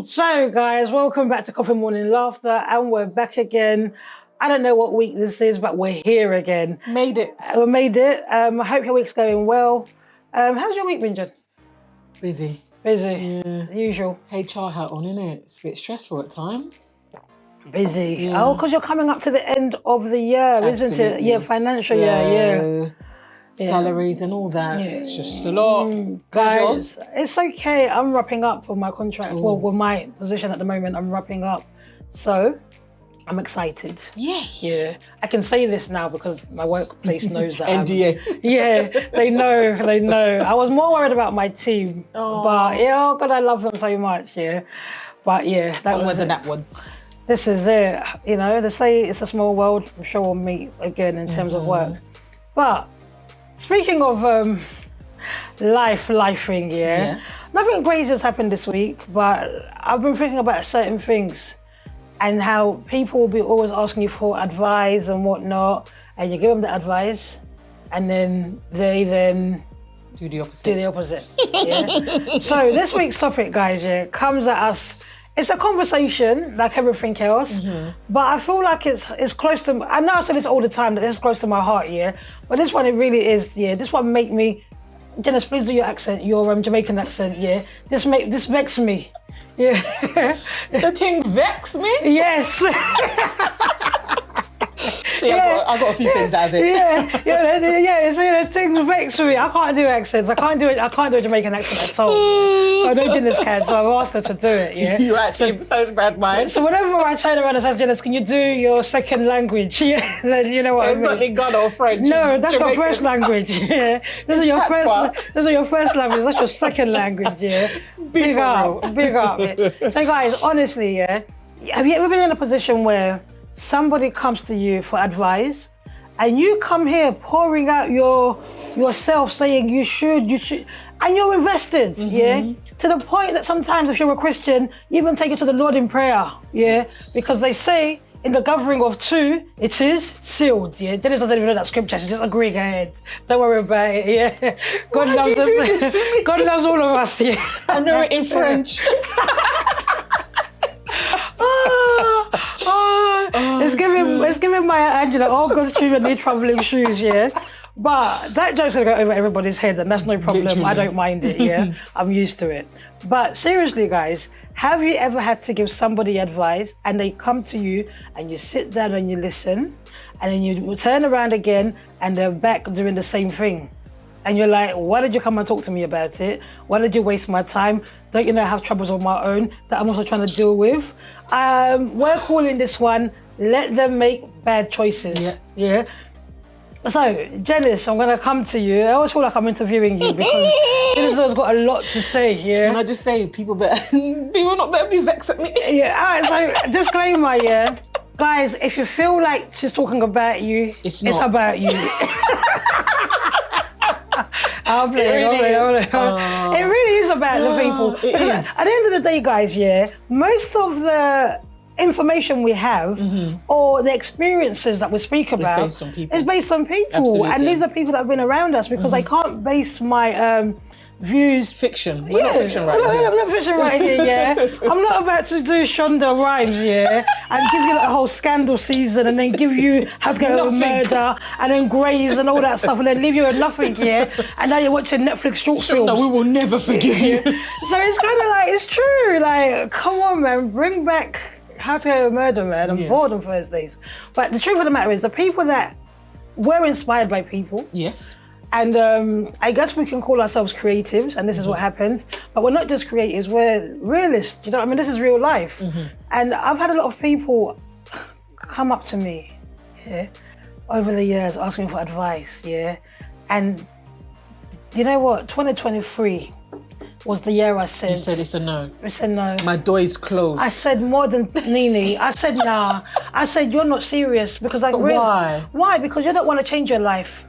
So, guys, welcome back to Coffee Morning Laughter, and we're back again. I don't know what week this is, but we're here again. Made it. We made it. I hope your week's going well. How's your week been, Jen? Busy. Busy. Yeah. Usual. HR hat on, innit? It's a bit stressful at times. Busy. Yeah. Oh, because you're coming up to the end of the year, isn't it? Absolutely. Yeah, financial year, Salaries and all that. Yeah. It's just a lot. Guys, it's okay. I'm wrapping up with my contract. Ooh. Well, with my position at the moment, I'm wrapping up. So, I'm excited. Yeah. I can say this now because my workplace knows that. NDA. They know. I was more worried about my team. But oh God, I love them so much, But that was. This is it. You know, they say it's a small world. I'm sure we'll meet again in terms of work. But speaking of lifing, Yes. Nothing crazy has happened this week, but I've been thinking about certain things and how people will be always asking you for advice and whatnot, and you give them the advice, and then they do the opposite. So this week's topic, guys, comes at us. It's a conversation like everything else, but I feel like it's close to. I know I say this all the time that it's close to my heart, but this one it really is, This one make me. Janice, please do your accent, your Jamaican accent, This vexes me, The thing vex me? Yes. See, I got a few things out of it. The thing vex me. I can't do accents. I can't do a Jamaican accent at all. I don't think this can, so I've asked her to do it. You actually so bad mind. So whenever I turn around and say, Janice, can you do your second language? Then you know what I mean. It's not Ghana or French. No, that's your first language. Those are your first language. That's your second language. Big up. So guys, honestly, have you ever been in a position where somebody comes to you for advice and you come here pouring out yourself saying you should, and you're invested, to the point that sometimes if you're a Christian, you even take it to the Lord in prayer, because they say in the gathering of two, it is sealed, Dennis doesn't even know that scripture, she's just agreeing ahead. Don't worry about it, God loves us. God loves all of us, I know it in French. It's giving Maya Angelou, all God's children need travelling shoes, But that joke's gonna go over everybody's head, and that's no problem. Literally. I don't mind it, I'm used to it. But seriously, guys, have you ever had to give somebody advice and they come to you and you sit down and you listen, and then you turn around again and they're back doing the same thing? And you're like, why did you come and talk to me about it? Why did you waste my time? Don't you know I have troubles of my own that I'm also trying to deal with? We're calling this one, let them make bad choices. So, Janice, I'm gonna come to you. I always feel like I'm interviewing you because Janice has got a lot to say, Can I just say, people not better be vexed at me. All right, so disclaimer, Guys, if you feel like she's talking about you, it's about you. I'll play it. It really is about the people. At the end of the day, guys, most of the information we have or the experiences that we speak about is based on people. Absolutely. And these are people that have been around us, because I can't base my views. Fiction. We're not fiction right here. I'm not fiction right here, I'm not about to do Shonda Rhimes, and give you a whole scandal season and then give you how to get over murder and then Grays and all that stuff and then leave you with nothing, and now you're watching Netflix short films. No, we will never forgive you. So it's kind of like, it's true, like, come on, man, bring back How to Get Over Murder, man. I'm bored on Thursdays. But the truth of the matter is, the people that we're inspired by people. Yes. And I guess we can call ourselves creatives, and this is what happens. But we're not just creatives, we're realists. You know what I mean? This is real life. And I've had a lot of people come up to me over the years asking for advice, And you know what? 2023 was the year I said... You said it's a no. I said no. My door is closed. I said more than Nini. I said nah. I said you're not serious because like... But why? Why? Because you don't want to change your life.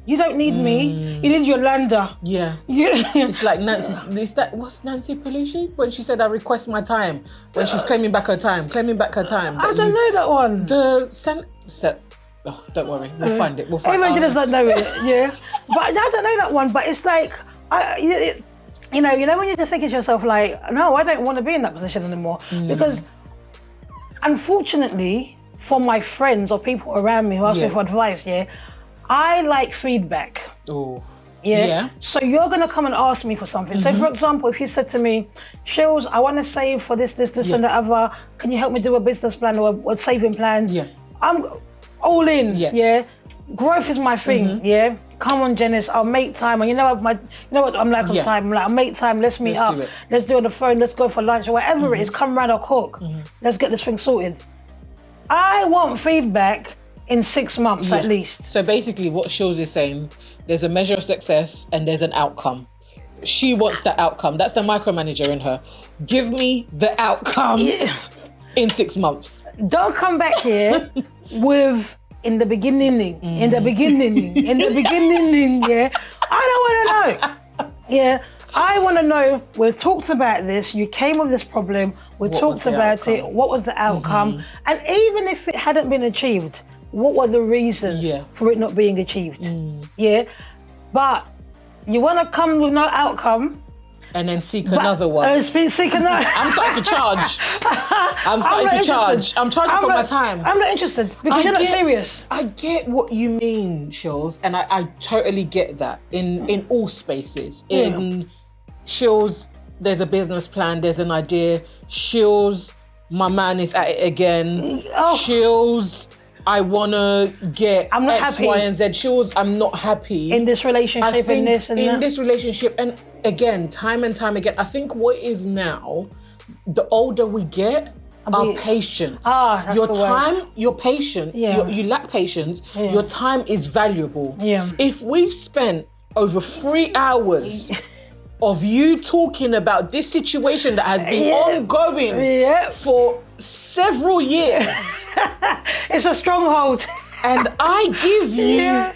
You don't need me. You need Yolanda. Yeah. It's like Nancy. What's Nancy Pelosi? When she said, I request my time. When she's claiming back her time. I don't know that one. Don't worry. We'll find it. Even just don't know it. But I don't know that one. But it's like, you know when you're just thinking to yourself like, no, I don't want to be in that position anymore. Because unfortunately, for my friends or people around me who ask me for advice, I like feedback. Oh. Yeah. So you're gonna come and ask me for something. So for example, if you said to me, Shills, I want to save for this and the other, can you help me do a business plan or a saving plan? Yeah. I'm all in. Yeah. Growth is my thing. Yeah. Come on, Janice, I'll make time. And you know what I'm like on time. I'm like, I'll make time, let's meet up. Let's do it on the phone, let's go for lunch or whatever it is, come round or cook. Let's get this thing sorted. I want feedback in 6 months at least. So basically what Shills is saying, there's a measure of success and there's an outcome. She wants the outcome. That's the micromanager in her. Give me the outcome in 6 months. Don't come back here with in the beginning, I don't want to know. Yeah. I want to know, we've talked about this, you came with this problem, we talked about it, what was the outcome? And even if it hadn't been achieved, what were the reasons for it not being achieved? Yeah, but you want to come with no outcome and then seek another one. Seek another. I'm starting to charge. I'm charging for my time. I'm not interested because you're not serious. I get what you mean, Shills, and I totally get that in all spaces. In Shills, there's a business plan, there's an idea. Shills, my man is at it again. Shills, I wanna get I'm not X, happy. Y, and Z. Shills, I'm not happy in this relationship, in this and that. This relationship, and again, time and time again, I think what is now, the older we get, our patience. That's your the time, word. your patience, you lack patience, your time is valuable. If we've spent over 3 hours of you talking about this situation that has been ongoing for several years. It's a stronghold. And I give you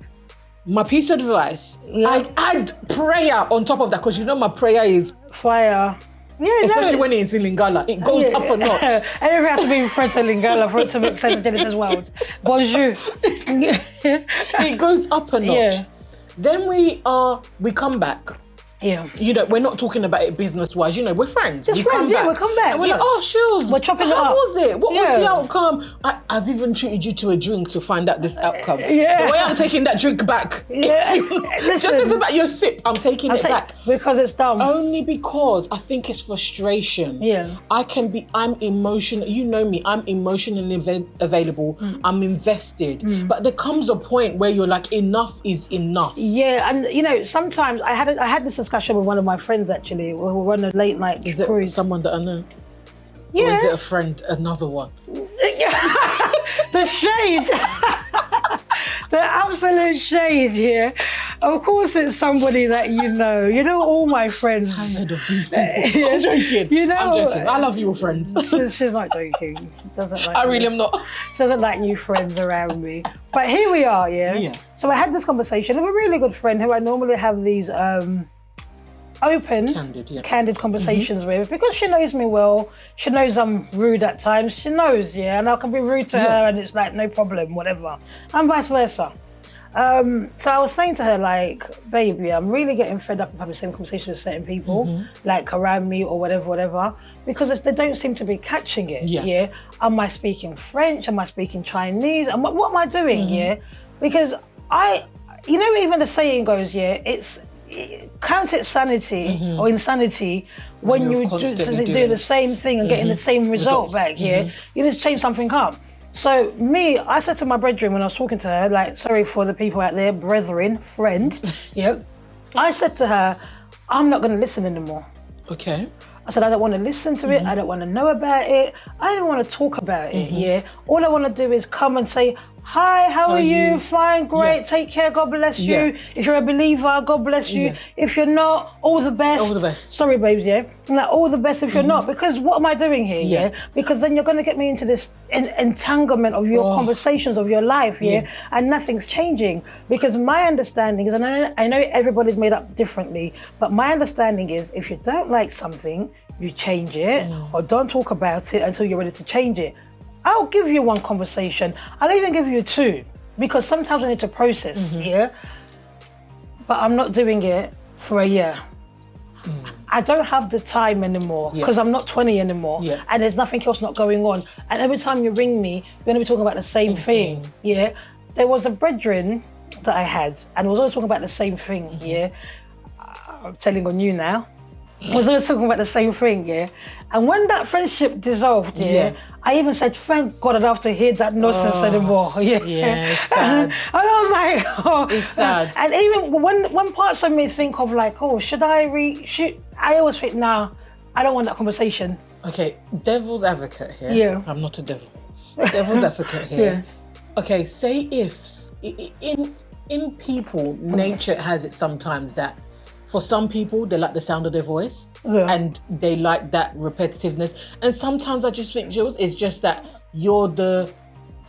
my piece of advice. I add prayer on top of that, because you know my prayer is fire. Especially when it's in Lingala, it goes up a notch. Everything has to be in French and Lingala for it to make sense in Genesis world. Bonjour. It goes up a notch. Then we come back. You know, we're not talking about it business-wise. You know, we're friends. We come back. And we're like, oh, Shills, we're chopping it up. How was it? What was the outcome? I've even treated you to a drink to find out this outcome. The way I'm taking that drink back. Just as about your sip, I'm taking it back. Because it's dumb. Only because I think it's frustration. I'm emotional. You know me, I'm emotionally available. I'm invested. But there comes a point where you're like, enough is enough. Yeah, and you know, sometimes I had this discussion with one of my friends actually. We were on a late night cruise. Is it someone that I know? Or is it a friend, another one? The shade. The absolute shade here. Of course it's somebody that you know. You know all my friends. I'm tired of these people. I'm joking. You know, I'm joking. I love your friends. She's not joking. Doesn't like I really am not. She doesn't like new friends around me. But here we are, So I had this conversation with a really good friend who I normally have these open, candid conversations with, because she knows me well. She knows I'm rude at times. She knows, and I can be rude to her and it's like no problem, whatever. And vice versa. So I was saying to her, like, baby, I'm really getting fed up of having the same conversation with certain people, like around me or whatever, because they don't seem to be catching it. Am I speaking French? Am I speaking Chinese? And what am I doing? Because even the saying goes, it's count it sanity or insanity when you do the same thing and getting the same result back. You just change something up. So I said to my brethren when I was talking to her, like, sorry for the people out there, brethren, friend, I said to her, I'm not going to listen anymore. Okay. I said, I don't want to listen to it. I don't want to know about it. I don't want to talk about it. All I want to do is come and say, hi, how are you? Fine, great, take care, God bless you. If you're a believer, God bless you. If you're not, all the best. All the best. Sorry, babes, I'm like, all the best if you're not, because what am I doing here, Because then you're going to get me into this entanglement of your conversations of your life, and nothing's changing. Because my understanding is, and I know everybody's made up differently, but my understanding is if you don't like something, you change it, or don't talk about it until you're ready to change it. I'll give you one conversation. I'll even give you two, because sometimes I need to process, But I'm not doing it for a year. I don't have the time anymore because I'm not 20 anymore, and there's nothing else not going on. And every time you ring me, you're going to be talking about the same thing. Yeah, there was a brethren that I had, and I was always talking about the same thing. Yeah, I'm telling on you now. I was always talking about the same thing. Yeah, and when that friendship dissolved, I even said, "Thank God I don't have to hear that nonsense anymore." Yeah, it's sad. And I was like, "Oh, it's sad." And even when parts of me think of like, "Oh, should I I always think, "Nah, I don't want that conversation." Okay, devil's advocate here. Yeah. I'm not a devil. Devil's advocate here. Okay, say ifs. In people, nature has it sometimes that for some people, they like the sound of their voice and they like that repetitiveness. And sometimes I just think, Jules, it's just that you're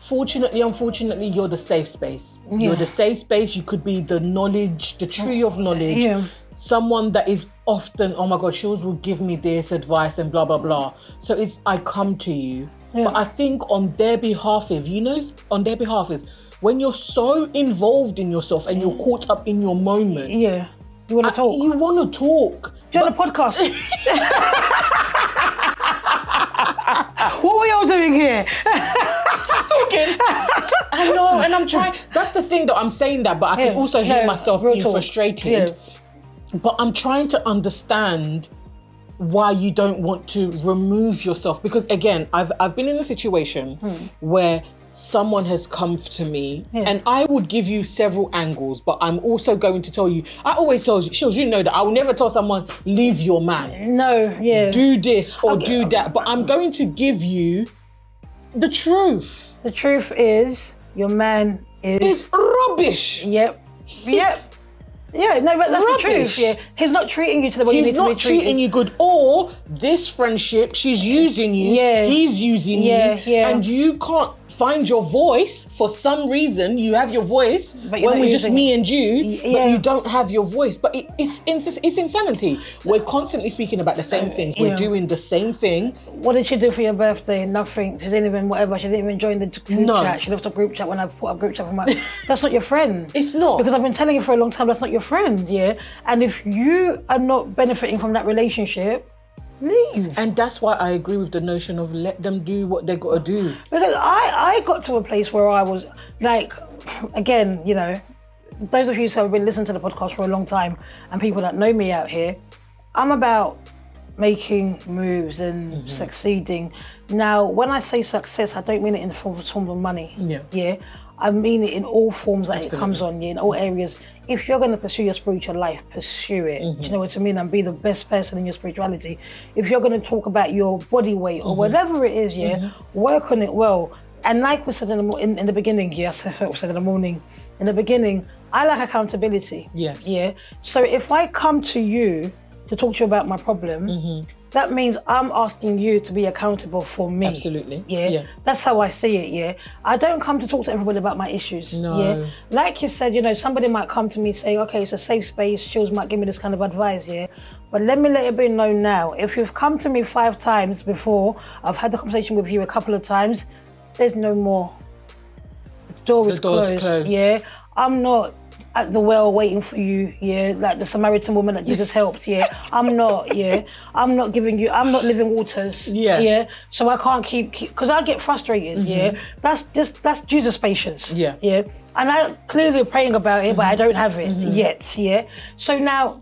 unfortunately, you're the safe space. You're the safe space. You could be the knowledge, the tree of knowledge. Yeah. Someone that is often, oh my God, Jules will give me this advice and blah, blah, blah. So I come to you. Yeah. But I think on their behalf, when you're so involved in yourself and you're caught up in your moment. Yeah. You want to talk? You want to talk. Do you want a podcast? What are we all doing here? Talking. I know, and I'm trying. That's the thing that I'm saying that, but I can also hear myself being frustrated. Yeah. But I'm trying to understand why you don't want to remove yourself. Because again, I've been in a situation where someone has come to me and I would give you several angles, but I'm also going to tell you, I always tell you, Shills, you know that I will never tell someone, leave your man. No, do this or do that, but I'm going to give you the truth. The truth is, your man is rubbish. Yep. Yeah, no, but that's rubbish. The truth. Yeah, he's not treating you to the way you need to be treated. He's not treating you good. Or this friendship, she's using you. Yeah. He's using you. Yeah. And you can't find your voice for some reason. You have your voice when we're just me and you, but you don't have your voice. But it's insanity. We're constantly speaking about the same things. We're doing the same thing. What did she do for your birthday? Nothing. She didn't even whatever. She didn't even join the group chat. She left a group chat when I put a group chat for my. That's not your friend. It's not. Because I've been telling you for a long time that's not your friend. Yeah. And if you are not benefiting from that relationship, leave. And that's why I agree with the notion of let them do what they got to do. Because I got to a place where I was like, again, you know, those of you who have been listening to the podcast for a long time and people that know me out here, I'm about making moves and succeeding. Now, when I say success, I don't mean it in the form of money. Yeah. I mean it in all forms that it comes on, in all areas. If you're going to pursue your spiritual life, pursue it. Do you know what I mean? And be the best person in your spirituality. If you're going to talk about your body weight or whatever it is, work on it well. And like we said in the beginning, I said in the morning, in the beginning, I like accountability. Yes. Yeah. So if I come to you to talk to you about my problem, that means I'm asking you to be accountable for me. Absolutely. Yeah. That's how I see it. Yeah. I don't come to talk to everybody about my issues. No. Yeah. Like you said, you know, somebody might come to me saying, okay, it's a safe space. Shills might give me this kind of advice. Yeah. But let me let it be known now. If you've come to me 5 times before, I've had the conversation with you a couple of times, there's no more. The door is closed. Yeah. I'm not at the well waiting for you, like the Samaritan woman that you just helped, I'm not giving you, I'm not living waters, so I can't keep, because I get frustrated, that's Jesus' patience, and I'm clearly praying about it, but I don't have it yet, so now,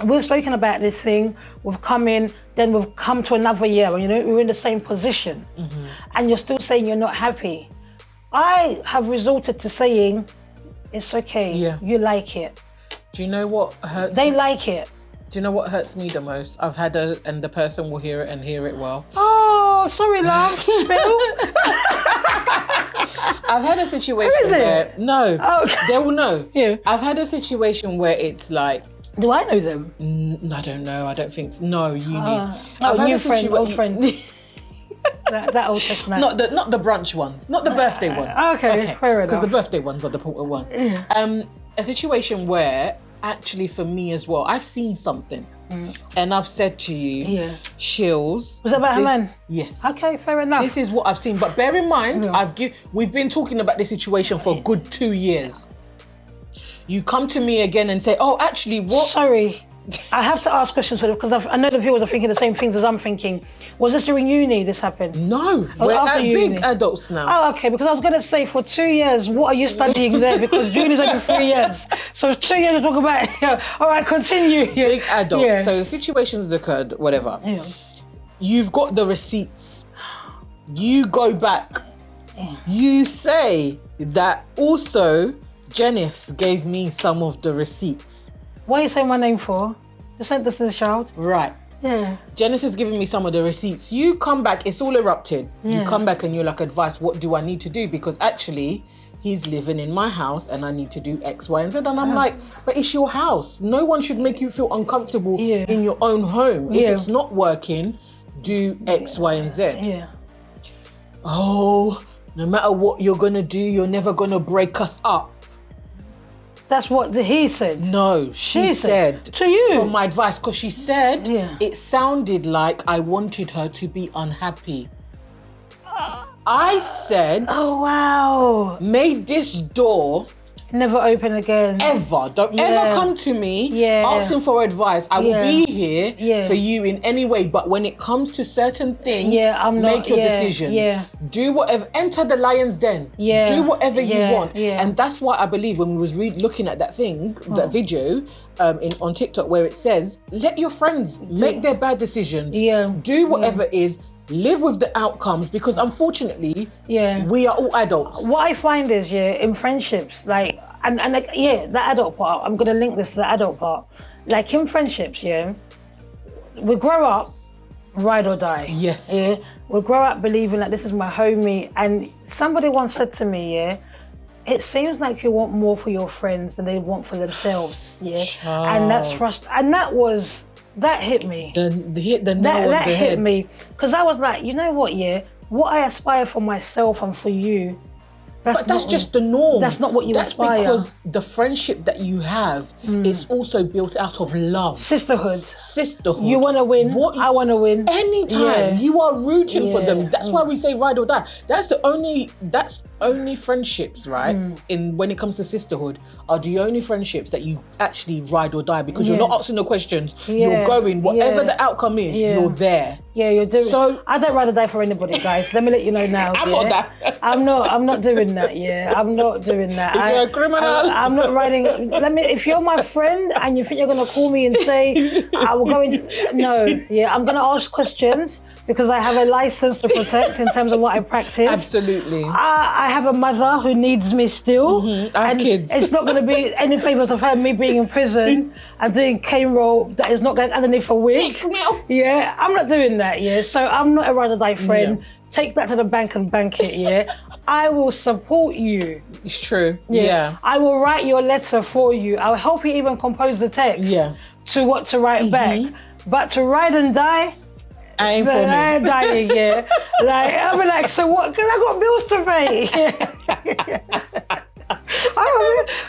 we've spoken about this thing, we've come in, then we've come to another year, and you know, we're in the same position, and you're still saying you're not happy. I have resorted to saying, it's okay. You like it. Do you know what hurts? They like it. Do you know what hurts me the most? I've had and the person will hear it and hear it well. Oh, sorry, love. Spill. I've had a situation where they will know. Yeah. I've had a situation where it's like. Do I know them? I don't know. I don't think so. No, you need. I've had a old friend. that old chestnut. Not the brunch ones, not the birthday ones. Okay, fair enough. Because the birthday ones are the important ones. A situation where actually for me as well, I've seen something, and I've said to you, Shills. Was that about a man? Yes. Okay, fair enough. This is what I've seen, but bear in mind, we've been talking about this situation for a good 2 years. You come to me again and say, oh, actually, what? Sorry. I have to ask questions for them because I know the viewers are thinking the same things as I'm thinking. Was this during uni this happened? No, we're after uni? big adults now. Oh, okay, because I was going to say for 2 years, what are you studying there? Because uni's only 3 years. So 2 years, we're talking about, all right, continue. Big adults. Yeah. So the situations occurred, whatever. Yeah. You've got the receipts. You go back. Yeah. You say that also Janice gave me some of the receipts. What are you saying my name for? You sent this to the child? Right. Yeah. Janice is giving me some of the receipts. You come back, it's all erupted. Yeah. You come back and you're like, advice, what do I need to do? Because actually, he's living in my house and I need to do X, Y, and Z. And I'm like, but it's your house. No one should make you feel uncomfortable in your own home. If it's not working, do X, Y, and Z. Yeah. Oh, no matter what you're gonna do, you're never gonna break us up. That's what he said. No, she said to you for my advice, because she said it sounded like I wanted her to be unhappy. I said, oh wow, made this door never open again. Ever. Don't ever come to me asking for advice. I will be here for you in any way. But when it comes to certain things, make your decisions. Do whatever. Enter the lion's den. Do whatever you want. And that's why I believe when we was looking at that thing, that video on TikTok where it says, let your friends make their bad decisions. Do whatever it is. Live with the outcomes, because unfortunately, we are all adults. What I find is, in friendships, like, and like, the adult part, I'm gonna link this to the adult part. Like in friendships, we grow up, ride or die. Yes. We grow up believing that this is my homie. And somebody once said to me, it seems like you want more for your friends than they want for themselves. And that's frustrating. And that hit me. That hit me. Because I was like, you know what, what I aspire for myself and for you, that's just the norm. That's not what you aspire. That's because the friendship that you have is also built out of love. Sisterhood. You want to win, I want to win. Anytime you are rooting for them. That's why we say ride or die. That's only friendships, right? When it comes to sisterhood, are the only friendships that you actually ride or die, because you're not asking the questions. You're going, whatever the outcome is, you're there. You're doing. So I don't ride or die for anybody, guys. Let me let you know now. I'm not that. I'm not doing that. I'm not doing that. If you're a criminal, I'm not riding. If you're my friend and you think you're gonna call me and say I will go in, no, I'm gonna ask questions because I have a license to protect in terms of what I practice. Absolutely. I have a mother who needs me still. I have kids. It's not gonna be any favours of her me being in prison and doing cane roll that is not going underneath a wig. I'm not doing that. So I'm not a ride or die friend. Take that to the bank and bank it. I will support you. It's true. I will write your letter for you. I'll help you even compose the text to what to write back. But to ride and die, I ain't for me. I ain't dying, Like, I'll be like, so what? Because I got bills to pay.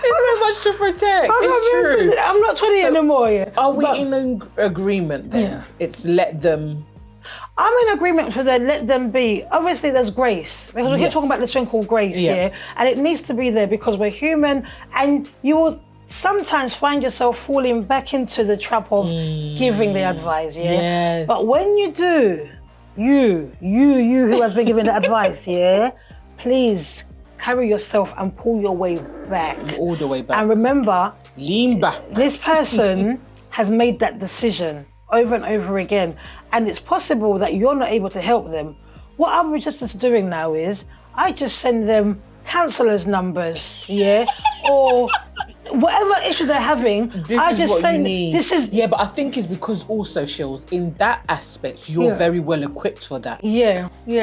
It's so much to protect. It's true. I'm not 20 anymore. Are we in agreement then? It's let them. I'm in agreement for that. Let them be. Obviously, there's grace, because we keep talking about this thing called grace, and it needs to be there because we're human, and you will sometimes find yourself falling back into the trap of giving the advice, But when you do, you who has been giving the advice, please carry yourself and pull your way back, all the way back, and remember, lean back. This person has made that decision over and over again, and it's possible that you're not able to help them. What I'm resistant doing now is I just send them counsellors' numbers, or whatever issue they're having. This is but I think it's because also, Shills, in that aspect, you're very well equipped for that.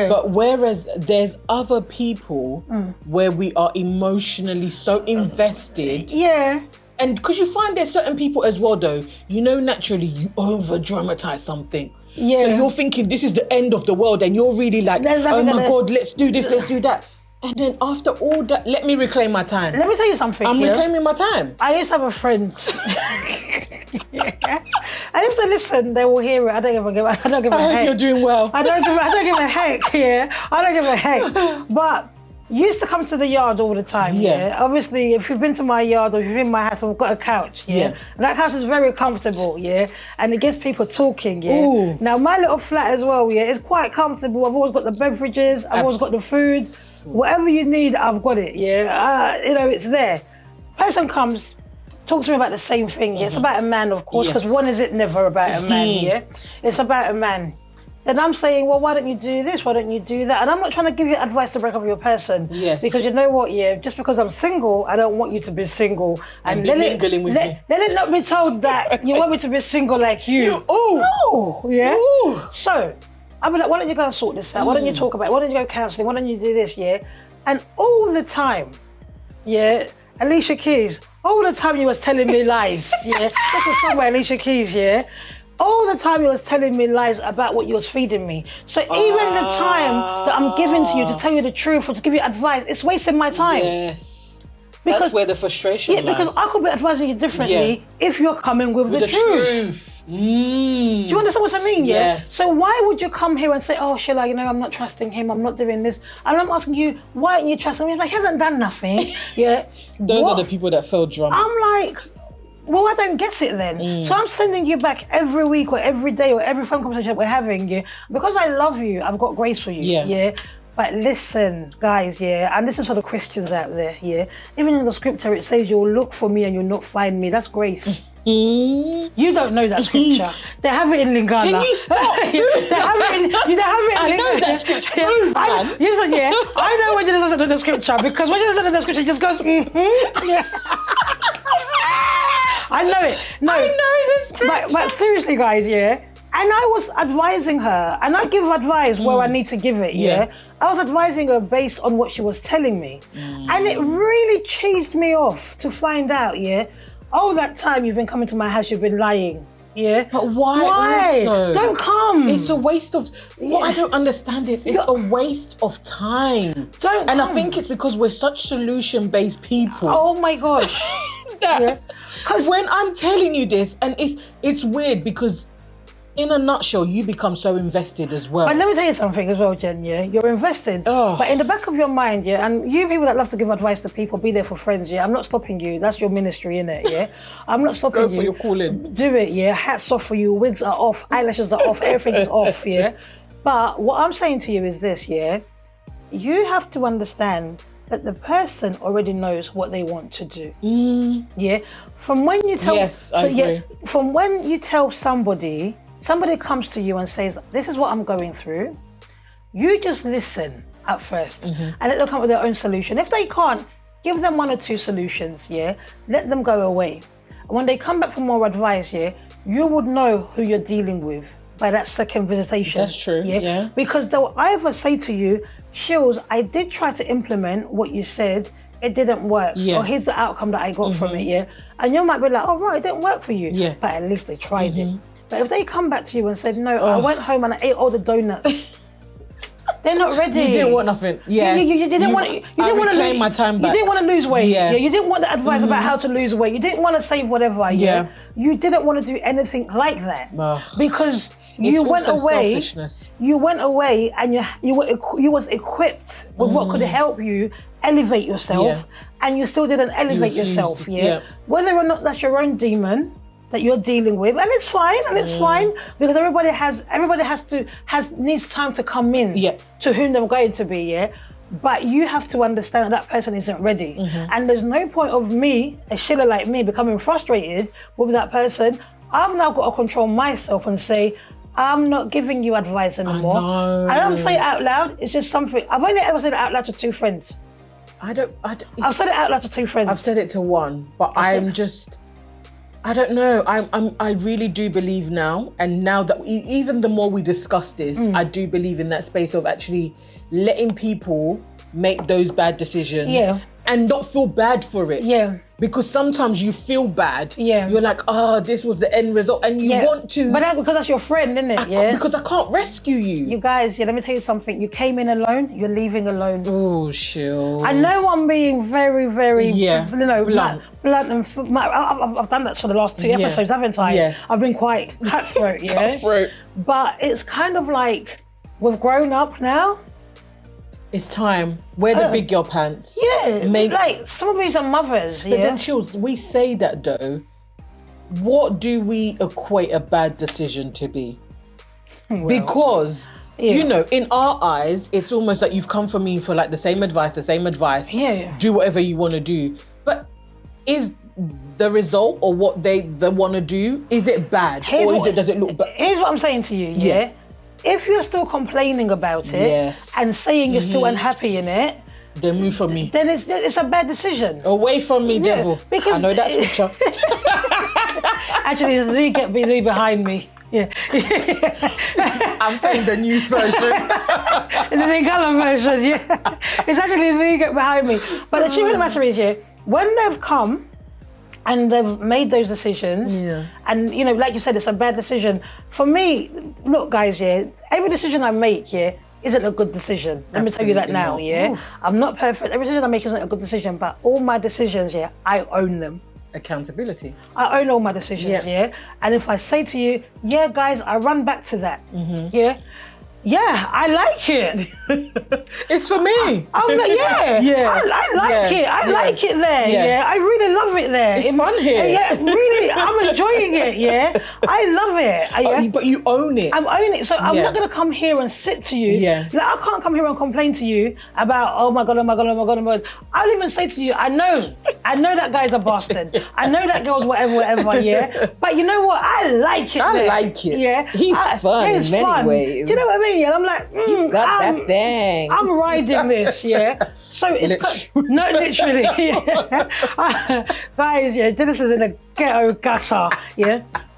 But whereas there's other people where we are emotionally so invested. And because you find there's certain people as well, though, naturally you over-dramatize something. So you're thinking this is the end of the world, and you're really like, oh my God, let's do this, let's do that. And then after all that, let me reclaim my time. Let me tell you something. I'm reclaiming my time. I used to have a friend. And if they listen, they will hear it. I don't give a heck. You're doing well. I don't give a heck. I don't give a heck. But You used to come to the yard all the time, yeah? Obviously, if you've been to my yard or if you've been in my house, I've got a couch, yeah? And that couch is very comfortable, yeah? And it gets people talking, yeah? Ooh. Now, my little flat as well, yeah, it's quite comfortable. I've always got the beverages, I've always got the food. Whatever you need, I've got it, yeah? You know, it's there. Person comes, talks to me about the same thing, yeah? It's about a man, of course, because when is it never about a man, yeah? It's about a man. Then I'm saying, well, why don't you do this? Why don't you do that? And I'm not trying to give you advice to break up with your person. Yes. Because you know what, yeah, just because I'm single, I don't want you to be single. And be mingling with me. Let it not be told that you want me to be single like you. No, yeah? Ooh. So, I'll be like, why don't you go and sort this out? Why don't you talk about it? Why don't you go counselling? Why don't you do this, yeah? And all the time, yeah, Alicia Keys, all the time you was telling me lies, yeah? This is somewhere, Alicia Keys, yeah? All the time you was telling me lies about what you was feeding me. So even the time that I'm giving to you to tell you the truth or to give you advice, it's wasting my time. Yes. Because, that's where the frustration lies. Because I could be advising you differently if you're coming with the truth. Do you understand what I mean? Yes. So why would you come here and say, oh, Sheila, you know, I'm not trusting him, I'm not doing this. And I'm asking you, why aren't you trusting me? I'm like, he hasn't done nothing. Yeah. Those are the people that fell drunk. I'm like, well, I don't get it then. So I'm sending you back every week or every day or every phone conversation that we're having, yeah? Because I love you, I've got grace for you, yeah? But listen, guys, yeah, and this is for the Christians out there, yeah? Even in the scripture, it says you'll look for me and you'll not find me. That's grace. You don't know that scripture. They have it in Lingala. Can you stop doing They have it in I know that scripture. Listen, yeah, I know when you listen to the scripture because when you listen to the scripture, it just goes, yeah. I know it. No, I know the scripture. But seriously, guys, yeah. And I was advising her, and I give advice where I need to give it, yeah. I was advising her based on what she was telling me. And it really cheesed me off to find out, yeah, all that time you've been coming to my house, you've been lying. Yeah. But why? Also? Don't come. It's a waste of, what I don't understand is it's a waste of time. Don't And come. I think it's because we're such solution-based people. Oh my gosh. Because when I'm telling you this, and it's weird because in a nutshell, you become so invested as well. But let me tell you something as well, Jen, yeah? You're invested, but in the back of your mind, yeah, and you people that love to give advice to people, be there for friends, yeah? I'm not stopping you. That's your ministry, innit, yeah? I'm not stopping you. Go for your calling. Do it, yeah? Hats off for you, wigs are off, eyelashes are off, everything is off, yeah? But what I'm saying to you is this, yeah? You have to understand that the person already knows what they want to do. Yeah? From when you tell... Yes, I agree. Yeah, from when you tell somebody comes to you and says, this is what I'm going through, you just listen at first and let them come up with their own solution. If they can't, give them one or two solutions, yeah? Let them go away. And when they come back for more advice, yeah, you would know who you're dealing with by that second visitation. That's true, yeah. Because they'll either say to you, Shills, I did try to implement what you said, it didn't work. Or here's the outcome that I got from it, yeah? And you might be like, oh, right, it didn't work for you. Yeah. But at least they tried it. But if they come back to you and said, no, I went home and I ate all the donuts, they're not ready. You didn't want nothing. Yeah. You didn't want to. You didn't want to reclaim my time back. You didn't want to lose weight. Yeah. You didn't want the advice about how to lose weight. You didn't want to save whatever. Yeah. You didn't want to do anything like that because you went away. Selfishness. You went away and you was equipped with what could help you elevate yourself, and you still didn't elevate yourself. Whether or not that's your own demon that you're dealing with, and it's fine, because everybody needs time to come in to whom they're going to be, but you have to understand that person isn't ready. And there's no point of me, a Sheila like me, becoming frustrated with that person. I've now got to control myself and say, I'm not giving you advice anymore. I don't say it out loud, it's just something, I've only ever said it out loud to two friends. I've said it out loud to two friends. I've said it to one, but I don't know. I really do believe now, and now that even the more we discuss this, I do believe in that space of actually letting people make those bad decisions and not feel bad for it. Yeah. Because sometimes you feel bad. Yeah. You're like, oh, this was the end result, and you want to. But because that's your friend, isn't it? Because I can't rescue you. You guys, let me tell you something. You came in alone. You're leaving alone. Oh, sure. I know I'm being very, very, blunt and. I've done that for the last two episodes, haven't I? Yeah. I've been quite cutthroat, Cutthroat. But it's kind of like we've grown up now. It's time. Wear the big girl pants. Yeah, like some of these are mothers. But then, Chills, we say that though. What do we equate a bad decision to be? Well, because, you know, in our eyes, it's almost like you've come for me for like the same advice. Yeah. Do whatever you want to do. But is the result or what they want to do, is it bad? Does it look bad? Here's what I'm saying to you, yeah? If you're still complaining about it and saying you're still unhappy in it, then move from me. Then it's a bad decision. Away from me, devil. Because I know that scripture. Actually, it's Lee behind me. Yeah. I'm saying the new version. The new colour version, yeah. It's actually Lee get behind me. But the truth of the matter is, when they've come and they've made those decisions, and you know, like you said, it's a bad decision. For me, look, guys, every decision I make, isn't a good decision. Let me tell you that now, I'm not perfect. Every decision I make isn't a good decision, but all my decisions, I own them. Accountability. I own all my decisions, And if I say to you, guys, I run back to that, Yeah, I like it. It's for me. I'm like, I like it. I like it there. Yeah, I really love it there. It's fun here. Yeah, really, I'm enjoying it. Yeah, I love it. But you own it. I'm owning it. So I'm not gonna come here and sit to you. Yeah. Like, I can't come here and complain to you about oh my god. I'll even say to you, I know that guy's a bastard. I know that girl's whatever. Yeah. But you know what? I like it. I like it. Yeah. He's fun in many ways. Do you know what I mean? And I'm like, he's got that thing. I'm riding this, So it's literally, guys, this is in a ghetto gutter,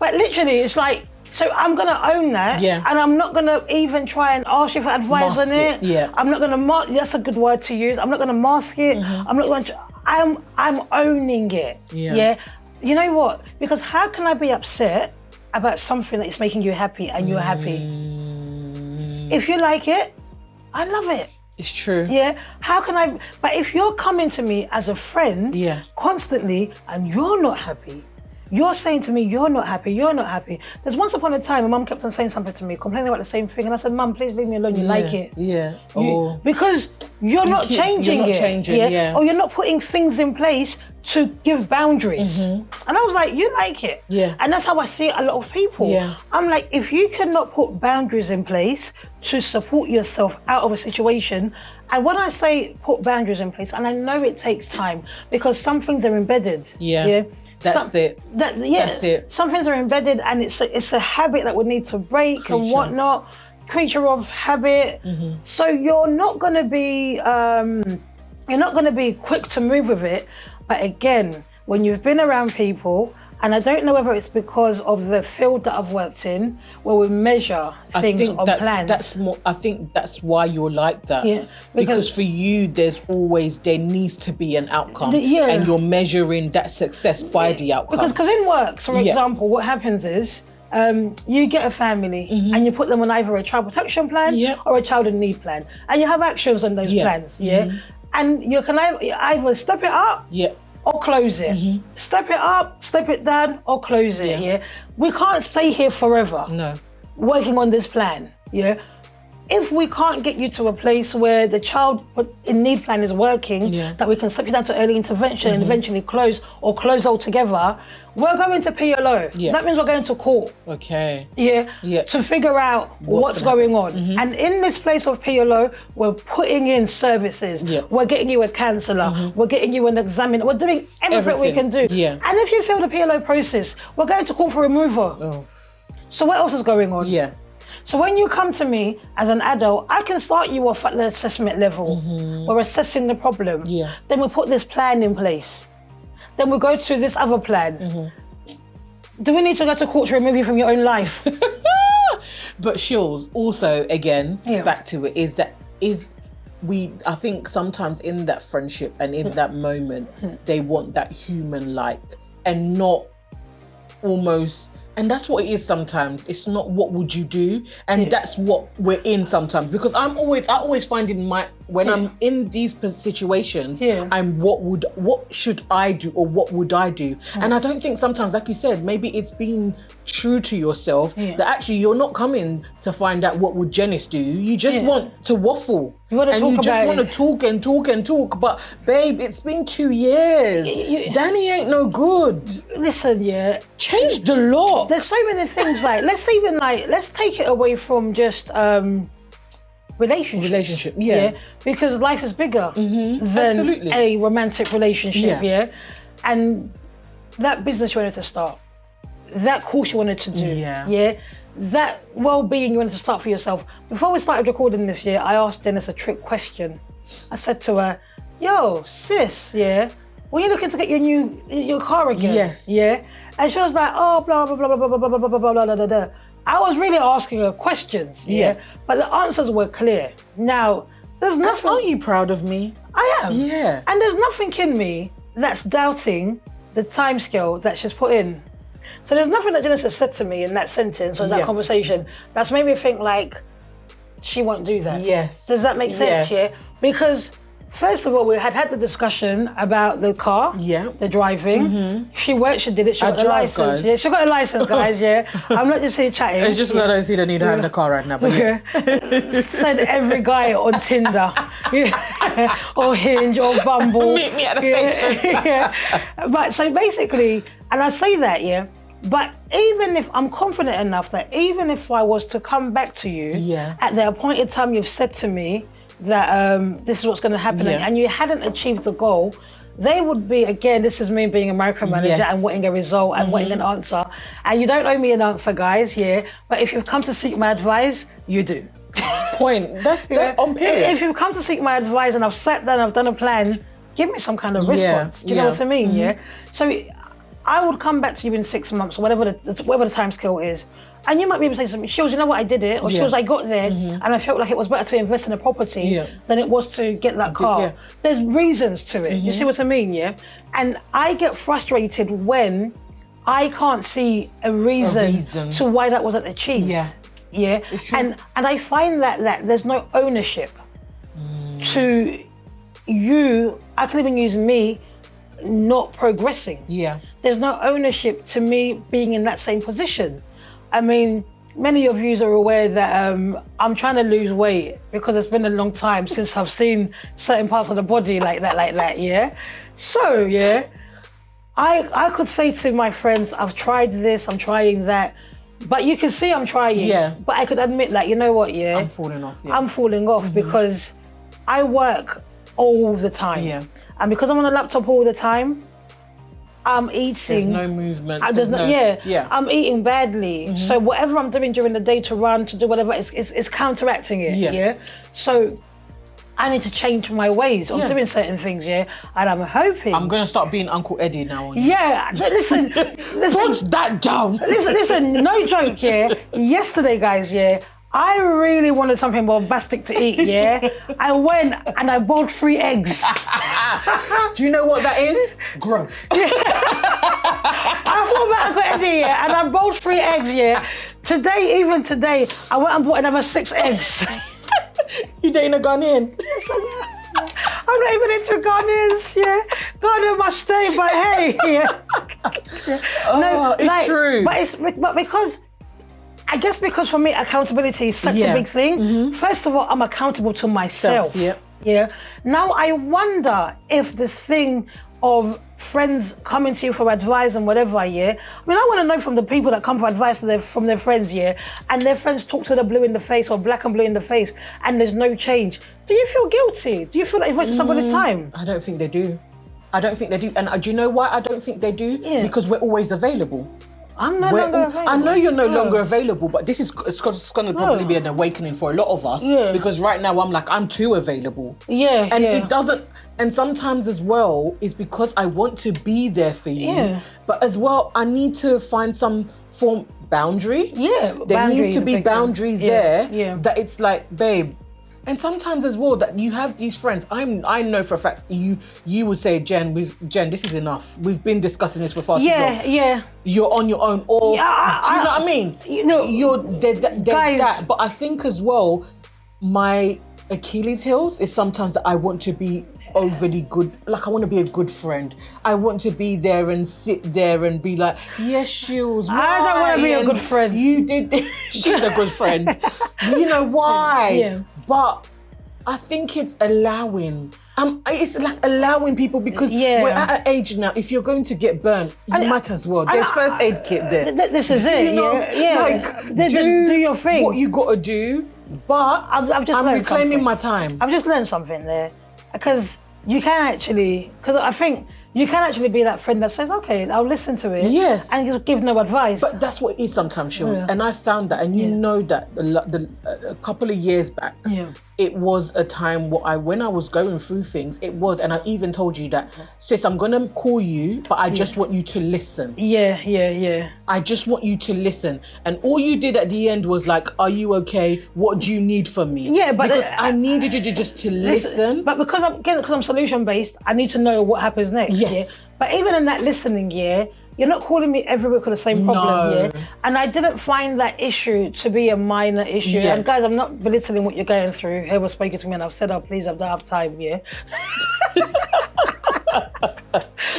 But literally, it's like, so I'm gonna own that, and I'm not gonna even try and ask you for advice on it. I'm not gonna that's a good word to use. I'm not gonna mask it. I'm not going to. I'm owning it. You know what? Because how can I be upset about something that is making you happy and you're happy? If you like it, I love it. It's true. Yeah. How can I? But if you're coming to me as a friend constantly and you're not happy, you're saying to me, you're not happy. There's once upon a time, my mum kept on saying something to me, complaining about the same thing. And I said, Mum, please leave me alone. You like it. Because you're not changing it. Or you're not putting things in place to give boundaries. And I was like, you like it. And that's how I see a lot of people. I'm like, if you cannot put boundaries in place to support yourself out of a situation, and when I say put boundaries in place, and I know it takes time because some things are embedded. That's it. Some things are embedded, and it's a habit that would need to break and whatnot. Creature of habit. So you're not going to be quick to move with it. But again, when you've been around people, and I don't know whether it's because of the field that I've worked in, where we measure things on plans. I think that's why you're like that. Because for you, there needs to be an outcome, and you're measuring that success by the outcome. Because in work, for example, what happens is you get a family and you put them on either a child protection plan or a child in need plan, and you have actions on those plans. And you can either step it up or close it. Step it up, step it down, or close it. We can't stay here forever. No. Working on this plan. If we can't get you to a place where the child in need plan is working, that we can step you down to early intervention and eventually close or close altogether, we're going to PLO. That means we're going to court. Okay. To figure out what's going on. And in this place of PLO, we're putting in services. We're getting you a counsellor. We're getting you an examiner. We're doing everything we can do. And if you fail the PLO process, we're going to court for removal. So what else is going on? So when you come to me as an adult, I can start you off at the assessment level. We're assessing the problem. Then we put this plan in place. Then we go to this other plan. Do we need to go to court to remove you from your own life? But Shills, also, again, back to it, I think sometimes in that friendship and in that moment, they want that human-like and not almost And that's what it is sometimes. It's not what would you do, and that's what we're in sometimes. Because I always find when I'm in these situations, I'm what should I do or what would I do? And I don't think sometimes, like you said, maybe it's being true to yourself that actually you're not coming to find out what would Janice do. You just want to waffle. You just want to talk and talk and talk. But babe, it's been 2 years. Danny ain't no good. Listen, change the law. There's so many things let's take it away from just relationship. Because life is bigger than a romantic relationship. And that business you wanted to start, that course you wanted to do, that well-being you wanted to start for yourself. Before we started recording this year, I asked Dennis a trick question. I said to her, yo, sis, when you looking to get your car again? Yes. And she was like, oh, blah, blah, blah, blah, blah, blah, blah, blah, blah, blah, blah, blah. I was really asking her questions, but the answers were clear. Now, there's nothing... Aren't you proud of me? I am. Yeah. And there's nothing in me that's doubting the timescale that she's put in. So there's nothing that Janice has said to me in that sentence or that conversation that's made me think like, she won't do that. Yes. Does that make sense? Because first of all, we had the discussion about the car, the driving. She did it, she got the license. Guys. Yeah, she got a license, guys, I'm not just here chatting. It's just because I don't see the need to have the car right now, but Said every guy on Tinder, or Hinge, or Bumble. Meet me at the station. But so basically, and I say that, but even if I'm confident enough that even if I was to come back to you at the appointed time you've said to me that this is what's going to happen, and you hadn't achieved the goal, they would be, again, this is me being a micromanager and wanting a result and wanting an answer. And you don't owe me an answer, guys, but if you've come to seek my advice, you do. Point. That's on period. If you've come to seek my advice and I've sat down, I've done a plan, give me some kind of response. Do you know what I mean? So I would come back to you in 6 months or whatever the time scale is. And you might be able to say something, Shills, you know what, I did it, or Shills, I got there, and I felt like it was better to invest in a property than it was to get that car. There's reasons to it, you see what I mean, And I get frustrated when I can't see a reason to why that wasn't achieved. It's true. And I find that there's no ownership to you, I can even use me, not progressing. There's no ownership to me being in that same position. I mean, many of you are aware that I'm trying to lose weight because it's been a long time since I've seen certain parts of the body like that, So, I could say to my friends, I've tried this, I'm trying that, but you can see I'm trying. But I could admit that, you know what, I'm falling off. I'm falling off because I work all the time. And because I'm on a laptop all the time, I'm eating. There's no movement. I'm eating badly. So whatever I'm doing during the day to run, to do whatever, it's counteracting it. So I need to change my ways of doing certain things, and I'm hoping. I'm gonna start being Uncle Eddie now. Listen. Put that down. Listen, no joke, Yesterday, guys, I really wanted something bombastic to eat, I went and I bought 3 eggs. Do you know what that is? Growth. I thought about Uncle Eddie, and I bought 3 eggs, Even today, I went and bought another 6 eggs. You dating a Ghanaian? I'm not even into Ghanaians, Ghana must stay, but hey, it's true. But because, I guess because for me, accountability is such a big thing. First of all, I'm accountable to myself. Now I wonder if this thing of friends coming to you for advice and whatever, I mean, I want to know from the people that come for advice from their friends, and their friends talk to the blue in the face or black and blue in the face, and there's no change. Do you feel guilty? Do you feel like you've wasted somebody's time? I don't think they do. And do you know why I don't think they do? Because we're always available. I'm no longer available. I know you're no longer available, but it's going to probably be an awakening for a lot of us. Because right now I'm too available. It doesn't. And sometimes as well, it's because I want to be there for you. But as well, I need to find some boundary. There needs to be boundaries there. That it's like, babe, And sometimes as well that you have these friends. I know for a fact you would say, Jen, this is enough. We've been discussing this for far too long. Yeah. You're on your own, or Yeah, do you know what I mean? You know, there's guys, that. But I think as well, my Achilles heels is sometimes that I want to be overly good. Like I want to be a good friend. I want to be there and sit there and be like, yes, Shields. I don't want to be a good friend. You did. She's a good friend. You know why? Yeah. But I think it's allowing. It's like allowing people, because we're at an age now. If you're going to get burnt, you might as well. There's first aid kit there. This is it. You know, Like do your thing. What you got to do. But I'm reclaiming my time. I've just learned something there, because you can actually, because I think you can actually be that friend that says, okay, I'll listen to it. Yes. And just give no advice. But that's what it is sometimes, Shields. Yeah. And I found that, and you know that a couple of years back, it was a time when I was going through things, it was, and I even told you that, sis, I'm gonna call you, but I just want you to listen. Yeah. I just want you to listen. And all you did at the end was like, are you okay? What do you need from me? Yeah, but because I needed you to just listen. But because I'm solution based, I need to know what happens next. Yes. Yeah? But even in that listening, you're not calling me every week with the same problem, And I didn't find that issue to be a minor issue. Yeah. And guys, I'm not belittling what you're going through. Whoever's spoken to me and I've said, oh, please, I don't have time,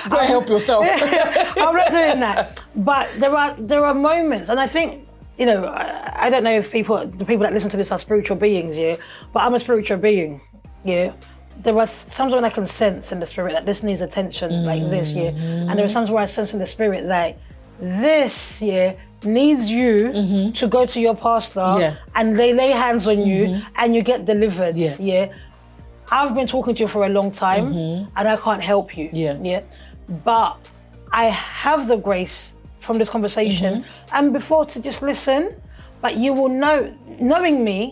Go help yourself. I'm not doing that. But there are moments, and I think, I don't know if the people that listen to this are spiritual beings, but I'm a spiritual being, There are times when I can sense in the spirit that this needs attention, like this, and there are times where I sense in the spirit that this, needs you to go to your pastor and they lay hands on you and you get delivered, I've been talking to you for a long time and I can't help you, but I have the grace from this conversation and before to just listen, but you will know, knowing me,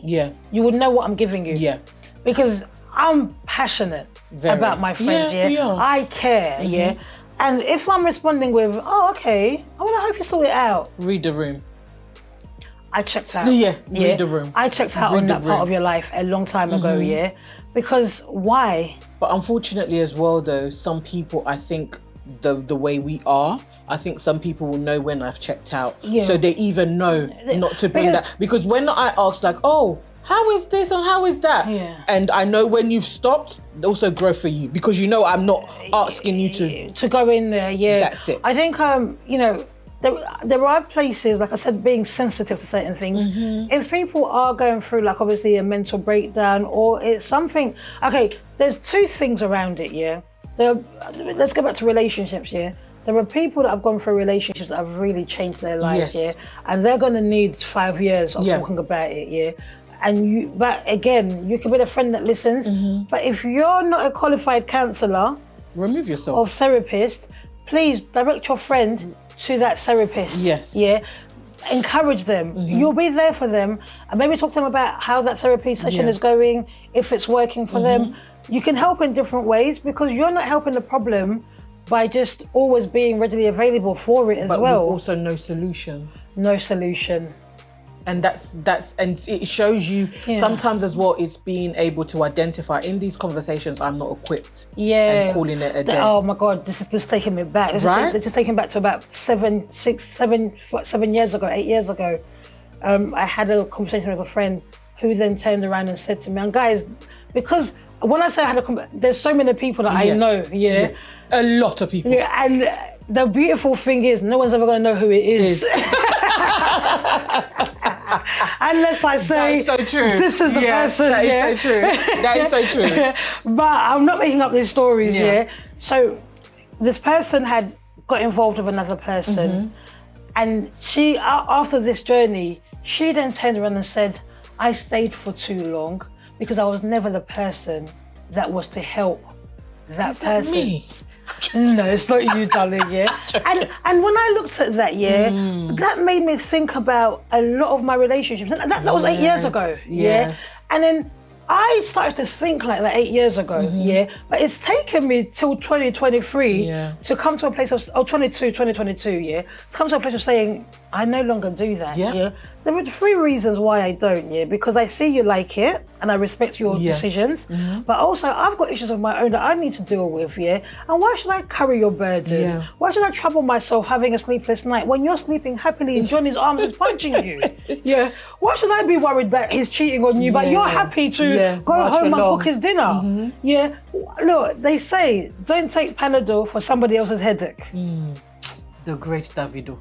you will know what I'm giving you, because I'm passionate about my friends, we are. I care, and if I'm responding with, oh, okay, I hope you sort it out. Read the room. I checked out. Read the room. I checked out on that part of your life a long time ago, because why? But unfortunately as well though, some people, I think the way we are, I think some people will know when I've checked out. So they even know not to bring that. Because when I ask like, oh, how is this and how is that? And I know when you've stopped, also grow for you, because I'm not asking you to go in there. That's it. I think there are places, like I said, being sensitive to certain things. If people are going through like obviously a mental breakdown or it's something, okay, there's two things around it. Let's go back to relationships. There are people that have gone through relationships that have really changed their lives. And they're going to need 5 years of talking about it. But again, you can be the friend that listens. But if you're not a qualified counsellor, remove yourself, or therapist, please direct your friend to that therapist. Encourage them. You'll be there for them, and maybe talk to them about how that therapy session is going, if it's working for them. You can help in different ways, because you're not helping the problem by just always being readily available for it as well. But also no solution. No solution. And that's and it shows you sometimes as well, it's being able to identify in these conversations, I'm not equipped. And calling it a day. Oh my God, this is taking me back. This is taking me back to about 7 years ago, 8 years ago. I had a conversation with a friend who then turned around and said to me, and guys, because when I say there's so many people that I know, a lot of people. And the beautiful thing is, no one's ever going to know who it is. Unless I say, that's so true. This is the person. That is so true. That is so true. But I'm not making up these stories, So this person had got involved with another person, and she, after this journey, she then turned around and said, I stayed for too long because I was never the person that was to help that is person. That me? No, it's not you, darling, And when I looked at that, that made me think about a lot of my relationships. That was 8 years ago, And then I started to think like that 8 years ago, But it's taken me till 2023 to come to a place of, 2022, to come to a place of saying, I no longer do that. Yeah. Yeah. There are 3 reasons why I don't. Yeah, because I see you like it and I respect your decisions, but also I've got issues of my own that I need to deal with. Yeah, and why should I carry your burden? Yeah. Why should I trouble myself having a sleepless night when you're sleeping happily in Johnny's arms is punching you? Yeah. Why should I be worried that he's cheating on you, but you're happy to go march home along. and cook his dinner? Yeah. Look, they say don't take Panadol for somebody else's headache. The great Davido.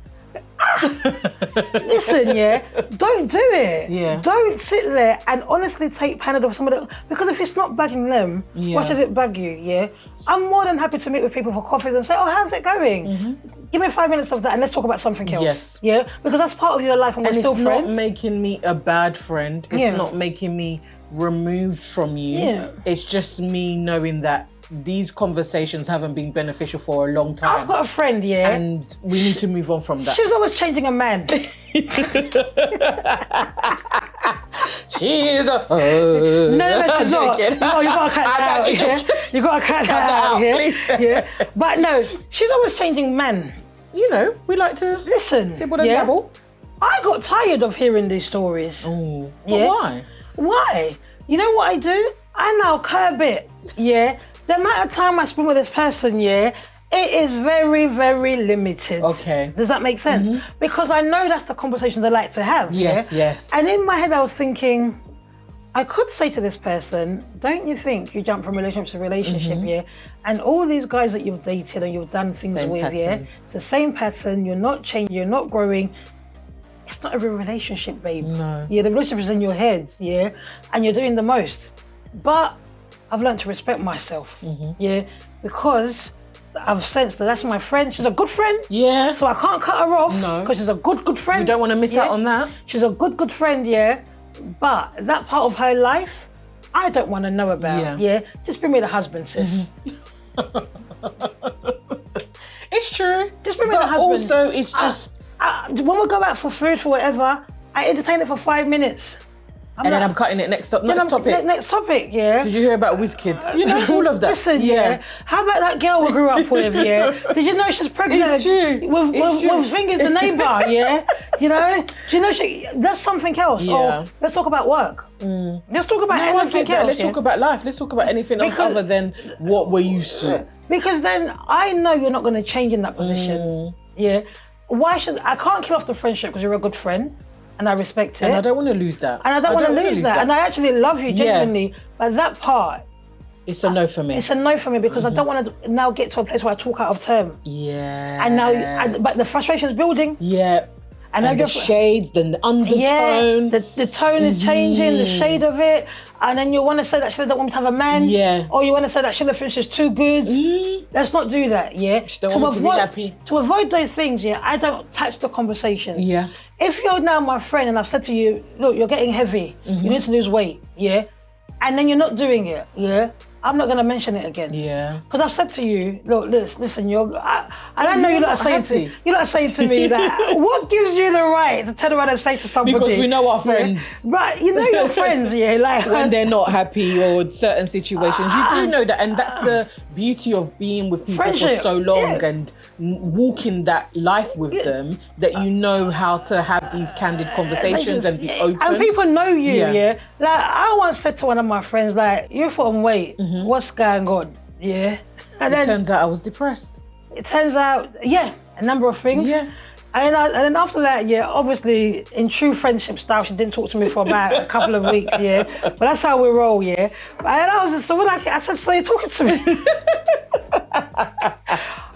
Listen, yeah, don't do it. Yeah. Don't sit there and honestly take Panadol for somebody else, because if it's not bagging them, why should it bag you? Yeah. I'm more than happy to meet with people for coffee and say, oh, how's it going? Give me 5 minutes of that and let's talk about something else. Yes. Yeah, because that's part of your life and we're still friends. It's not making me a bad friend. It's not making me removed from you. Yeah. It's just me knowing that these conversations haven't been beneficial for a long time. I've got a friend, yeah. And we need to move on from that. She's always changing a man. She's a... No, she's not. Oh, you gotta cut that out. Yeah? You gotta cut that out. Yeah? But no, she's always changing men. You know, we like to listen. Dibble and dabble. I got tired of hearing these stories. Oh, yeah? Why? Why? You know what I do? I now curb it. Yeah. The amount of time I spend with this person, yeah, it is very, very limited. Okay. Does that make sense? Because I know that's the conversation they like to have. Yes, yeah? yes. And in my head, I was thinking, I could say to this person, don't you think you jump from relationship to relationship, yeah? And all these guys that you've dated and you've done things with, patterns. yeah? It's the same pattern, you're not changing, you're not growing. It's not every relationship, babe. No. Yeah, the relationship is in your head, yeah? And you're doing the most. But I've learned to respect myself, yeah? Because I've sensed that that's my friend. She's a good friend. Yeah. So I can't cut her off. No. Because she's a good friend. You don't want to miss out on that. She's a good friend, yeah? But that part of her life, I don't want to know about, yeah? Just bring me the husband, sis. It's true. Just bring me the husband. Also, it's just... when we go out for food, for whatever, I entertain it for 5 minutes. Then I'm cutting it next topic. Next topic, yeah. Did you hear about WizKid? You know, all of that. Listen, yeah. How about that girl we grew up with, yeah? Did you know she's pregnant? It's true. With Fingers the neighbour, yeah? You know? Do you know that's something else? Yeah. Oh, let's talk about work. Let's talk about anything else. Let's talk about life. Let's talk about anything else other than what we're used to. Because then I know you're not going to change in that position, yeah? Why should I can't kill off the friendship because you're a good friend. And I respect it. And I don't want to lose that. And I don't want to lose that. And I actually love you genuinely. But that part... It's a no for me. It's a no for me because I don't want to now get to a place where I talk out of term. Yeah. And now... but the frustration is building. Yeah. And the shades, the undertone. Yeah, the tone is changing, the shade of it. And then you want to say that she doesn't want me to have a man. Yeah. Or you want to say that Sheila Finch is too good. Let's not do that, yeah? She don't want me to be happy. To avoid those things, yeah, I don't touch the conversations. Yeah. If you're now my friend and I've said to you, look, you're getting heavy, you need to lose weight, yeah? And then you're not doing it, yeah? I'm not going to mention it again. Yeah. Because I've said to you, look, listen, and I know you're not saying to me that, what gives you the right to turn around and say to somebody? Because we know our friends. Yeah, right, you know your friends, yeah. Like when they're not happy or certain situations, you do know that. And that's the beauty of being with people for so long and walking that life with them, that you know how to have these candid conversations and be open. And people know you, yeah. Like I once said to one of my friends, like, you put on weight. What's going on? Yeah. And then it turns out I was depressed. It turns out, a number of things. Yeah. And then after that, obviously in true friendship style, she didn't talk to me for about a couple of weeks, yeah. But that's how we roll, yeah. And I was so when I said, so you're talking to me?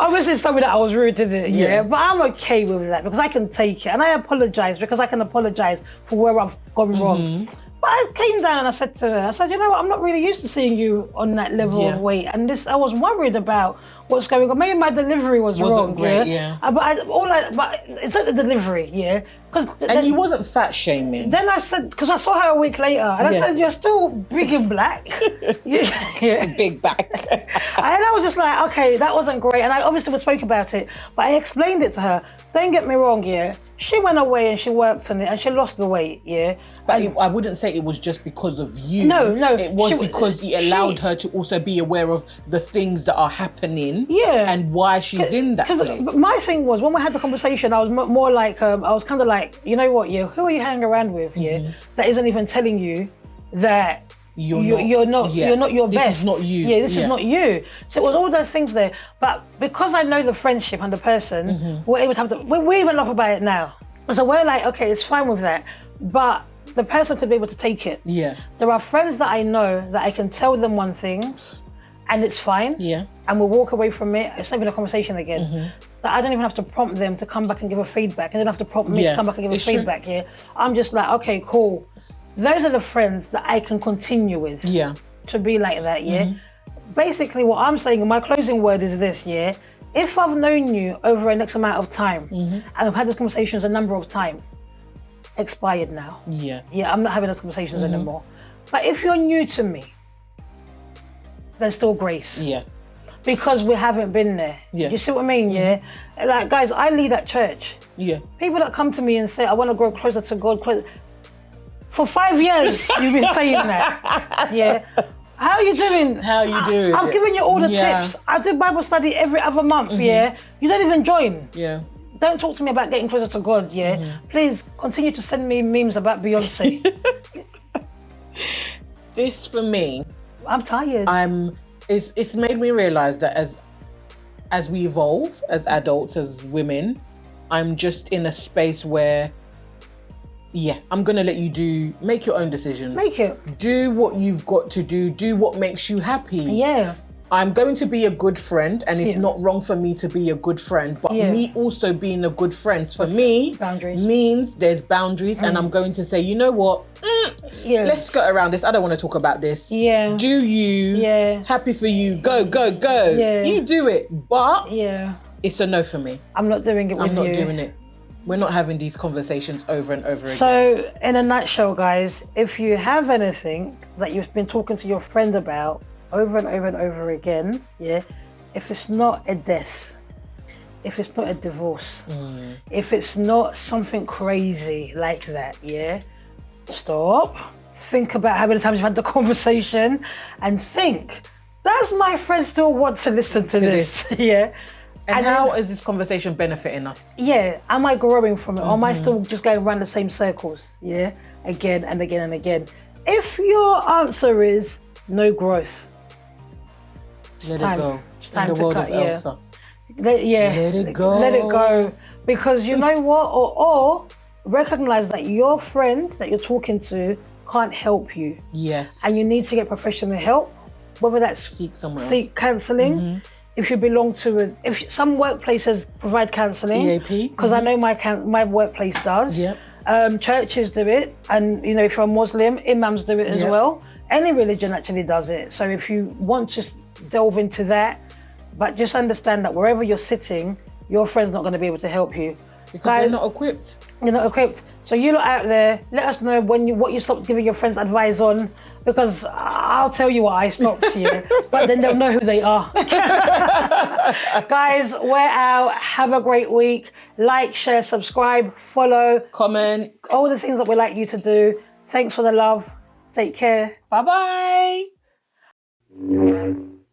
Obviously it's something that I was rude to do, yeah. But I'm okay with that because I can take it. And I apologize because I can apologize for where I've gone wrong. But I came down and I said to her, you know what, I'm not really used to seeing you on that level of weight. And I was worried about what's going on. Maybe my delivery wasn't wrong, great, yeah. But it's not the delivery, yeah. And you wasn't fat shaming. Then I said, because I saw her a week later, and I said, "You're still big and black." Big back. And I was just like, okay, that wasn't great. And I obviously spoke about it, but I explained it to her. Don't get me wrong, she went away and she worked on it and she lost the weight, But I wouldn't say it was just because of you. No. It was because it allowed her to also be aware of the things that are happening. And why she's in that place. My thing was, when we had the conversation, I was more like, I was kind of like, you know what, who are you hanging around with, that isn't even telling you that you're not your best. This is not you. This is not you. So it was all those things there. But because I know the friendship and the person, we're able to have we even laugh about it now. So we're like, okay, it's fine with that. But the person could be able to take it. There are friends that I know that I can tell them one thing and it's fine. And we'll walk away from it. It's not even a conversation again. That I don't even have to prompt them to come back and give a feedback. And they don't have to prompt me to come back and give a feedback. I'm just like, okay, cool. Those are the friends that I can continue with. To be like that, Basically, what I'm saying, my closing word is this, If I've known you over an X amount of time, and I've had these conversations a number of times, expired now. I'm not having those conversations anymore. But if you're new to me, there's still grace. Because we haven't been there. You see what I mean, Like, guys, I lead at church. People that come to me and say, I want to grow closer to God, for 5 years, you've been saying that. How are you doing? I'm giving you all the tips. I do Bible study every other month, You don't even join. Don't talk to me about getting closer to God, Please continue to send me memes about Beyonce. This, for me... I'm tired. It's made me realise that as we evolve, as adults, as women, I'm just in a space where... I'm gonna let you make your own decisions. Make it. Do what you've got to do. Do what makes you happy. I'm going to be a good friend, and it's not wrong for me to be a good friend, but me also being a good friend for me means there's boundaries, and I'm going to say, you know what? Let's skirt around this. I don't want to talk about this. Do you? Happy for you. Go. You do it. But it's a no for me. I'm not doing it with you. I'm not doing it. We're not having these conversations over and over again. So, in a nutshell, guys, if you have anything that you've been talking to your friend about over and over and over again, if it's not a death, if it's not a divorce, if it's not something crazy like that, stop, think about how many times you've had the conversation and think, does my friend still want to listen to this? And how is this conversation benefiting us? Am I growing from it? Or am I still just going around the same circles? Again and again and again. If your answer is no growth, let it go. It's time in the to world cut, of Elsa. Let it go. Let it go. Because you know what? Or recognize that your friend that you're talking to can't help you. And you need to get professional help, whether that's seek counselling. If you belong to if some workplaces provide counselling, EAP, because I know my workplace does. Churches do it, and if you're a Muslim, imams do it as well. Any religion actually does it. So if you want to delve into that, but just understand that wherever you're sitting, your friend's not going to be able to help you. Because they're not equipped. You're not equipped. So you lot out there, let us know what you stopped giving your friends advice on, because I'll tell you what I stopped but then they'll know who they are. Guys, we're out. Have a great week. Like, share, subscribe, follow, comment. All the things that we like you to do. Thanks for the love. Take care. Bye-bye.